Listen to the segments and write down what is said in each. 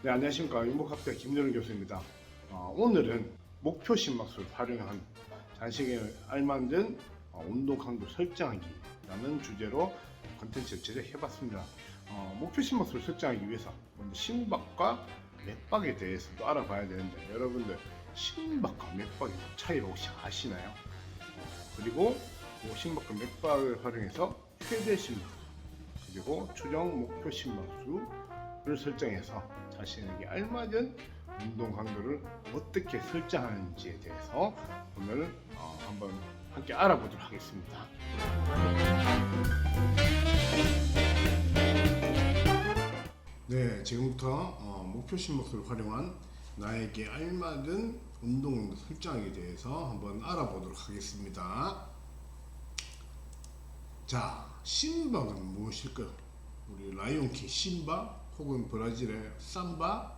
네, 안녕하십니까. 윤복학대 김준호 교수입니다. 오늘은 목표 심박수를 활용한 단식에 알맞은 운동 강도 설정하기라는 주제로 컨텐츠를 제작해봤습니다. 목표 심박수를 설정하기 위해서 먼저 심박과 맥박에 대해서도 알아봐야 되는데, 여러분들 심박과 맥박의 차이를 혹시 아시나요? 그리고 심박과 맥박을 활용해서 최대 심박수 그리고 추정 목표 심박수를 설정해서 자신에게 알맞은 운동 강도를 어떻게 설정하는지에 대해서 오늘 한번 함께 알아보도록 하겠습니다. 네, 지금부터 목표 심박수를 활용한 나에게 알맞은 운동 강도 설정하기에 대해서 한번 알아보도록 하겠습니다. 자, 심박은 무엇일까요? 우리 라이온킹 심바 혹은 브라질의 삼바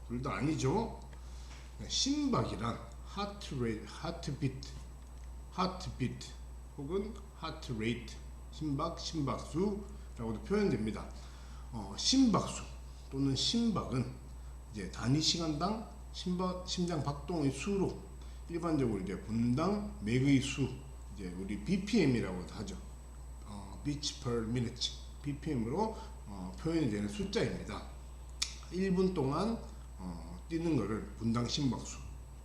둘 다 아니죠. 심박이란 하트비트 혹은 하트레이트, 심박수라고도 표현됩니다. 심박수 또는 심박은 이제 단위 시간당 심장 박동의 수로 일반적으로 이제 분당 맥의 수, 이제 우리 BPM이라고도 하죠. beats per minute, BPM으로 표현이 되는 숫자입니다. 1분 동안 뛰는 것을 분당 심박수,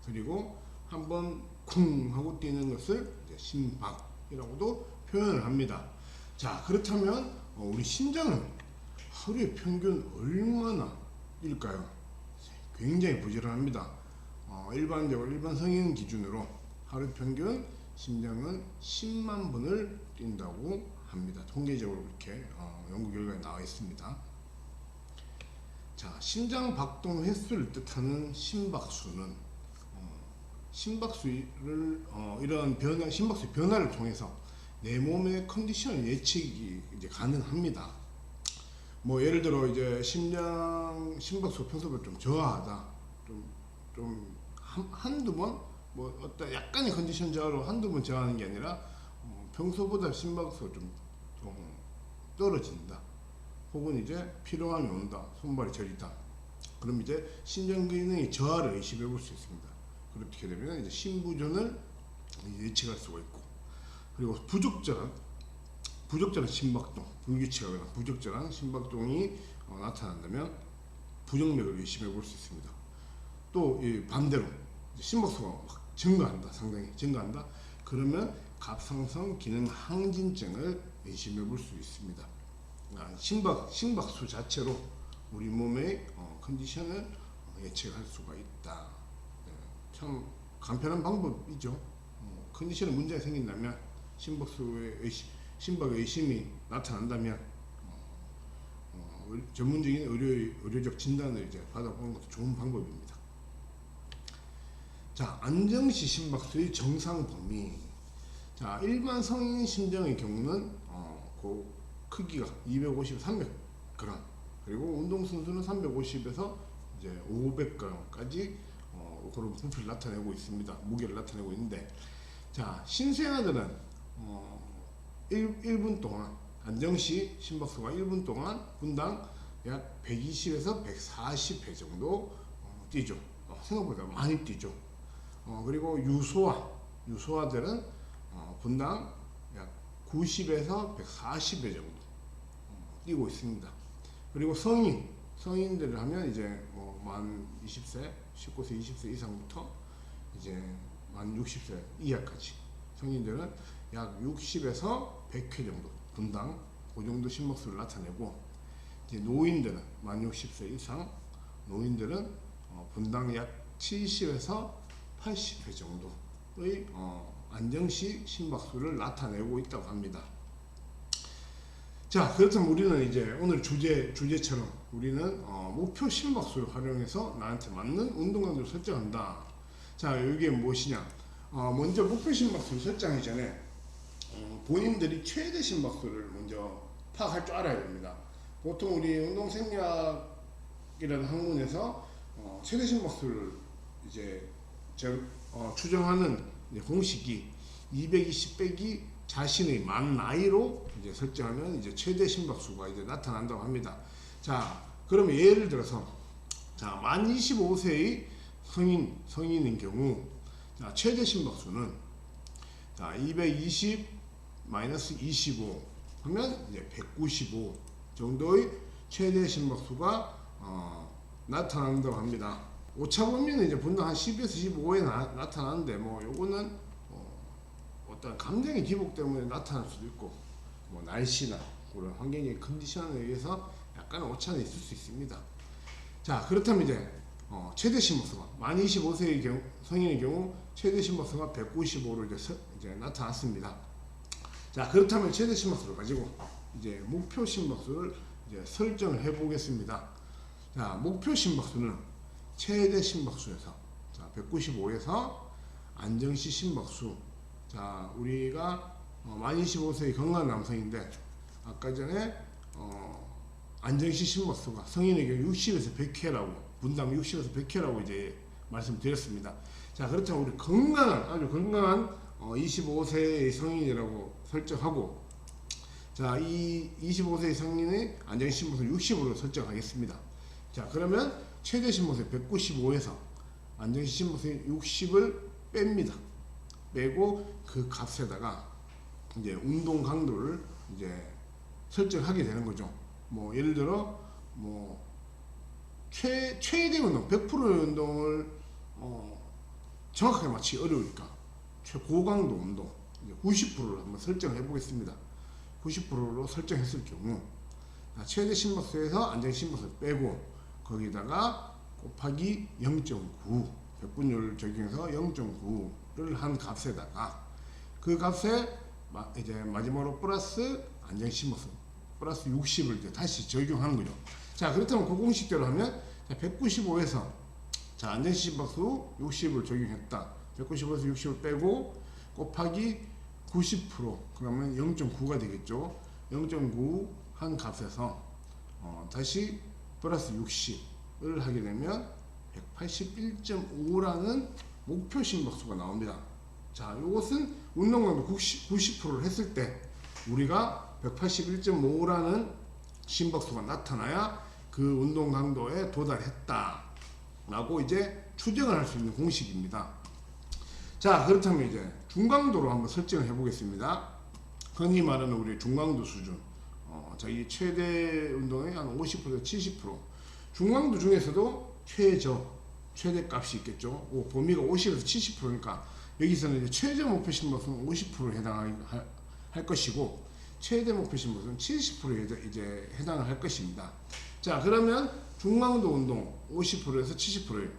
그리고 한번 쿵 하고 뛰는 것을 이제 심박이라고도 표현을 합니다. 자, 그렇다면 우리 심장은 하루에 평균 얼마나 뛸까요? 굉장히 부지런합니다. 일반 성인 기준으로 하루 평균 심장은 10만 번을 뛴다고 합니다. 통계적으로 이렇게 연구 결과에 나와 있습니다. 자, 심장 박동 횟수를 뜻하는 심박수는 심박수를 이런 심박수 변화를 통해서 내 몸의 컨디션 예측이 이제 가능합니다. 예를 들어 이제 심박수 평소보다 좀 저하하다, 한두 번 어떤 약간의 컨디션 저하로 한두 번 저하하는 게 아니라 평소보다 심박수가 좀 떨어진다, 혹은 이제 피로감이 온다, 손발이 저리다, 그럼 이제 심장 기능이 저하를 의심해 볼 수 있습니다. 그렇게 되면 이제 심부전을 예측할 수가 있고, 그리고 부적절한 심박동, 불규칙하거나 부적절한 심박동이 나타난다면 부정맥을 의심해 볼 수 있습니다. 또 반대로 심박수가 막 상당히 증가한다, 그러면 갑상선 기능 항진증을 의심해 볼 수 있습니다. 심박수 자체로 우리 몸의 컨디션을 예측할 수가 있다. 참 간편한 방법이죠. 컨디션에 문제가 생긴다면, 심박의 의심이 나타난다면 전문적인 의료적 진단을 이제 받아보는 것도 좋은 방법입니다. 자, 안정시 심박수의 정상 범위. 자, 일반 성인 심장의 경우는 그 크기가 250, 300g, 그리고 운동선수는 350에서 이제 500g까지 그런 부피를 나타내고 있습니다. 무게를 나타내고 있는데, 자, 신생아들은 1분 동안 안정시 심박수가 1분 동안 분당 약 120에서 140회 정도 뛰죠. 생각보다 많이 뛰죠. 그리고 유소아들은 분당 약 90에서 140회 정도 뛰고 있습니다. 그리고 성인들을 하면 이제 만 20세, 19세, 20세 이상부터 이제 만 60세 이하까지 성인들은 약 60에서 100회 정도 분당 그 정도 심박수를 나타내고, 이제 노인들은 만 60세 이상 노인들은 분당 약 70에서 80회 정도의 안정시 심박수를 나타내고 있다고 합니다. 자, 그렇다면 우리는 이제 오늘 주제처럼 우리는 목표 심박수를 활용해서 나한테 맞는 운동 강도를 설정한다. 자, 이게 무엇이냐? 먼저 목표 심박수를 설정하기 전에 본인들이 최대 심박수를 먼저 파악할 줄 알아야 됩니다. 보통 우리 운동생리학이라는 학문에서 최대 심박수를 이제 추정하는 공식이 220 빼기 자신의 만 나이로 이제 설정하면 이제 최대 심박수가 이제 나타난다고 합니다. 자, 그러면 예를 들어서 자, 만 25세의 성인인 경우 자, 최대 심박수는 자, 220 마이너스 25 하면 이제 195 정도의 최대 심박수가 나타난다고 합니다. 오차 범위는 이제 분당 한 10에서 15에 나타나는데 뭐 요거는 어떤 감정의 기복 때문에 나타날 수도 있고 뭐 날씨나 그런 환경의 컨디션에 의해서 약간 오차는 있을 수 있습니다. 자, 그렇다면 이제 최대 심박수가 만 25세의 경우, 성인의 경우 최대 심박수가 195로 이제 나타났습니다. 자, 그렇다면 최대 심박수를 가지고 이제 목표 심박수를 이제 설정을 해 보겠습니다. 자, 목표 심박수는 최대 심박수에서 자, 195에서 안정시 심박수. 자, 우리가 만 25세의 건강한 남성인데 아까 전에 안정시 심박수가 성인의 경우 60에서 100회라고 분당 60에서 100회라고 이제 말씀드렸습니다. 자, 그렇다면 우리 건강한 아주 건강한 25세의 성인이라고 설정하고 자, 이 25세의 성인의 안정시 심박수 60으로 설정하겠습니다. 자, 그러면 최대 심박수 195에서 안정시 심박수 60을 뺍니다. 빼고 그 값에다가 이제 운동 강도를 이제 설정하게 되는 거죠. 뭐 예를 들어 뭐 최대 운동 100%의 운동을 정확하게 맞추기 어려우니까 최고강도 운동 90%를 한번 설정해 보겠습니다. 90%로 설정했을 경우 최대 심박수에서 안정 심박수를 빼고 거기다가 곱하기 0.9 백분율 적용해서 0.9를 한 값에다가 그 값에 이제 마지막으로 플러스 안정 심박수 플러스 60을 이제 다시 적용하는 거죠. 자, 그렇다면 그 공식대로 하면 195에서 자, 안정 심박수 60을 적용했다. 195에서 60을 빼고 곱하기 90% 그러면 0.9가 되겠죠. 0.9 한 값에서 다시 플러스 60을 하게 되면 181.5라는 목표 심박수가 나옵니다. 자, 이것은 운동강도 90%를 했을 때 우리가 181.5라는 심박수가 나타나야 그 운동 강도에 도달했다 라고 이제 추정을 할 수 있는 공식입니다. 자, 그렇다면 이제 중강도로 한번 설정을 해 보겠습니다. 흔히 말하는 우리 중강도 수준 자, 이 최대 운동의 한 50%에서 70% 중강도 중에서도 최대 값이 있겠죠. 범위가 50에서 70%니까 여기서는 이제 최저 목표 심박수는 50%에 해당할 것이고 최대 목표 심박수는 70%에 이제 해당을 할 것입니다. 자, 그러면 중강도 운동 50%에서 70%의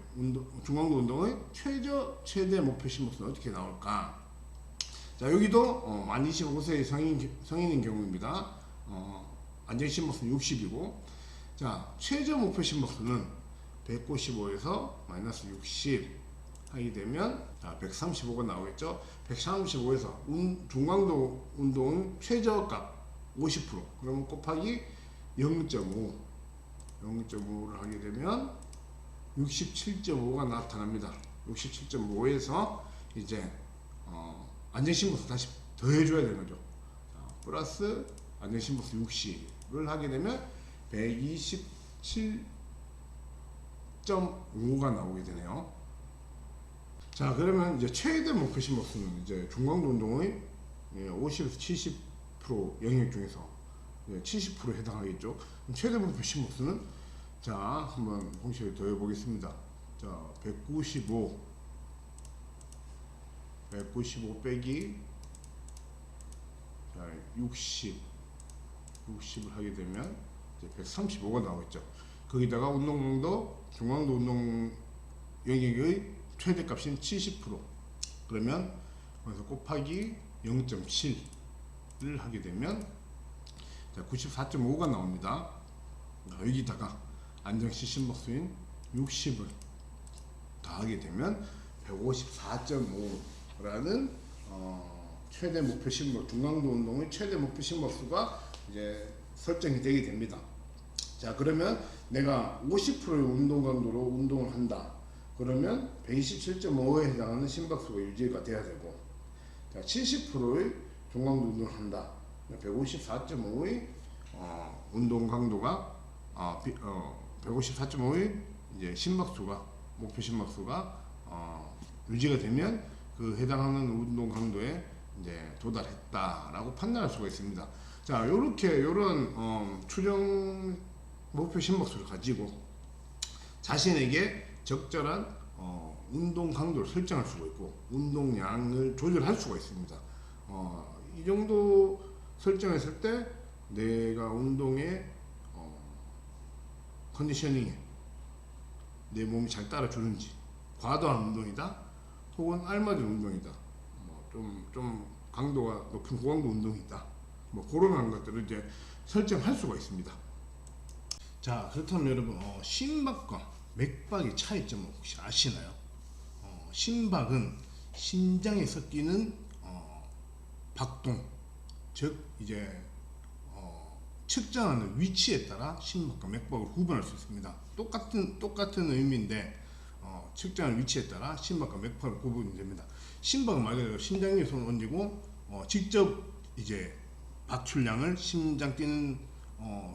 중강도 운동의 최대 목표 심박수는 어떻게 나올까? 자, 여기도 만 25세의 성인인 경우입니다. 안정 심박수는 60이고 자, 최저 목표 심박수는 195에서 마이너스 60 하게 되면 자, 135가 나오겠죠. 135에서 중강도 운동 최저값 50% 그러면 곱하기 0.5를 하게 되면 67.5가 나타납니다. 67.5에서 이제 안정심박수 다시 더해줘야 되는 거죠. 자, 플러스 안정심박수 60을 하게 되면 127.5가 나오게 되네요. 자, 그러면 이제 최대 목표 심박수는 이제 중강도 운동의 50에서 70% 영역 중에서 70%에 해당하겠죠. 최대 목표 심박수는 자, 한번 공식을 더해 보겠습니다. 자, 195 빼기 자, 60을 하게 되면 이제 135가 나오겠죠. 거기다가 운동강도 중강도 운동 영역의 최대값인 70% 그러면 거기서 곱하기 0.7을 하게 되면 94.5가 나옵니다. 여기다가 안정시 심박수인 60을 더하게 되면 154.5라는 최대 목표 심박 중강도 운동의 최대 목표 심박수가 이제 설정이 되게 됩니다. 자, 그러면 내가 50%의 운동 강도로 운동을 한다. 그러면 127.5에 해당하는 심박수가 유지가 돼야 되고 자, 70%의 중강도 운동을 한다. 154.5의 운동 강도가 154.5의 이제 심박수가 목표 심박수가 유지가 되면 그 해당하는 운동 강도에 이제 도달했다라고 판단할 수가 있습니다. 자, 요런 추정 목표 심박수를 가지고 자신에게 적절한 운동 강도를 설정할 수가 있고 운동량을 조절할 수가 있습니다. 이 정도 설정했을 때 내가 운동에 컨디셔닝에 내 몸이 잘 따라주는지, 과도한 운동이다 혹은 알맞은 운동이다, 좀 강도가 높은 고강도 운동이다, 그런 것들을 이제 설정할 수가 있습니다. 자, 그렇다면 여러분, 심박과 맥박의 차이점을 혹시 아시나요? 심박은 심장에서 뛰는 박동, 즉 이제 측정하는 위치에 따라 심박과 맥박을 구분할 수 있습니다. 똑같은 의미인데 측정하는 위치에 따라 심박과 맥박을 구분이 됩니다. 심박은 말 그대로 심장 위에 손을 얹고 직접 이제 박출량을 심장 뛰는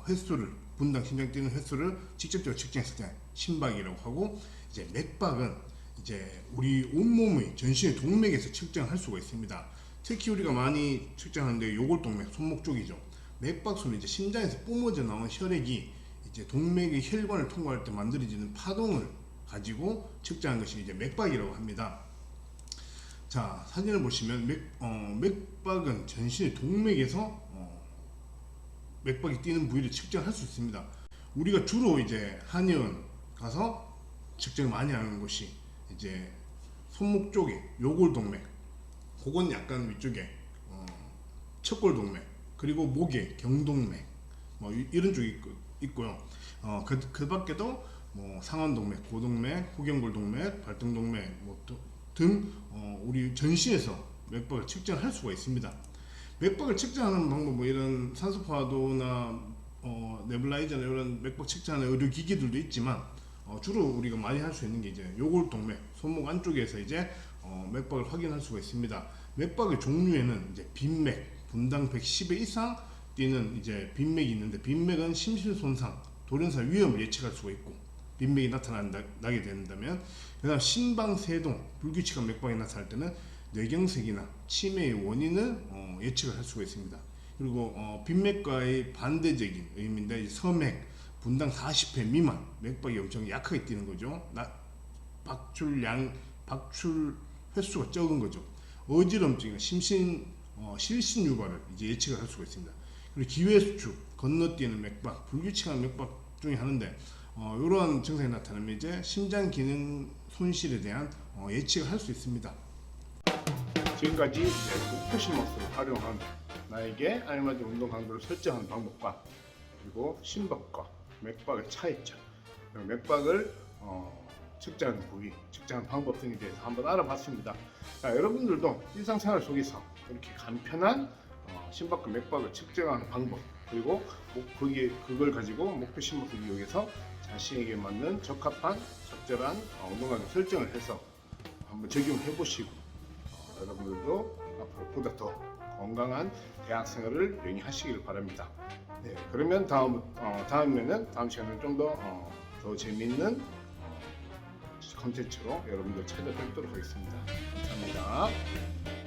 횟수를, 분당 심장 뛰는 횟수를 직접적으로 측정했을 때 심박이라고 하고, 이제 맥박은 이제 우리 온몸의 전신의 동맥에서 측정할 수가 있습니다. 특히 우리가 많이 측정하는데 요골동맥, 손목 쪽이죠. 맥박수는 이제 심장에서 뿜어져 나온 혈액이 이제 동맥의 혈관을 통과할 때 만들어지는 파동을 가지고 측정한 것이 이제 맥박이라고 합니다. 자, 사진을 보시면 맥박은 전신의 동맥에서 맥박이 뛰는 부위를 측정할 수 있습니다. 우리가 주로 이제 한의원 가서 측정을 많이 하는 곳이 이제 손목 쪽에 요골동맥, 그건 약간 위쪽에 척골동맥, 그리고 목에 경동맥, 이런 쪽이 있고요. 그 밖에도 상완동맥, 고동맥, 후경골동맥, 발등동맥 등 우리 전신에서 맥박을 측정할 수가 있습니다. 맥박을 측정하는 방법, 이런 산소파도나 네블라이저나 이런 맥박 측정하는 의료기기들도 있지만 주로 우리가 많이 할 수 있는 게 이제 요골동맥, 손목 안쪽에서 이제 맥박을 확인할 수가 있습니다. 맥박의 종류에는 이제 빈맥, 분당 110회 이상 뛰는 이제 빈맥이 있는데, 빈맥은 심실손상, 돌연사 위험을 예측할 수가 있고, 빈맥이 나게 된다면, 그다음 심방세동, 불규칙한 맥박이 나타날 때는 뇌경색이나 치매의 원인을 예측을 할 수가 있습니다. 그리고 빈맥과의 반대적인 의미인데, 서맥, 분당 40회 미만, 맥박이 엄청 약하게 뛰는 거죠. 박출 횟수가 적은 거죠. 어지럼증이나 실신 유발을 이제 예측을 할 수가 있습니다. 그리고 기회수축, 건너뛰는 맥박, 불규칙한 맥박 중에 하나인데, 이러한 증상이 나타나면 이제 심장 기능 손실에 대한 예측을 할 수 있습니다. 지금까지 목표 심박수를 활용한 나에게 알맞은 운동 강도를 설정하는 방법과, 그리고 심박과 맥박의 차이점, 그리고 맥박을 측정하는 부위, 측정하는 방법 등에 대해서 한번 알아봤습니다. 자, 여러분들도 일상생활 속에서 이렇게 간편한 심박과 맥박을 측정하는 방법, 그리고 그걸 가지고 목표 심박수를 이용해서 자신에게 맞는 적합한 적절한 운동량을 설정을 해서 한번 적용해 보시고, 여러분들도 앞으로 보다 더 건강한 대학생활을 영위하시길 바랍니다. 네, 그러면 다음 시간에 좀 더 재미있는 컨텐츠로 여러분들 찾아뵙도록 하겠습니다. 감사합니다.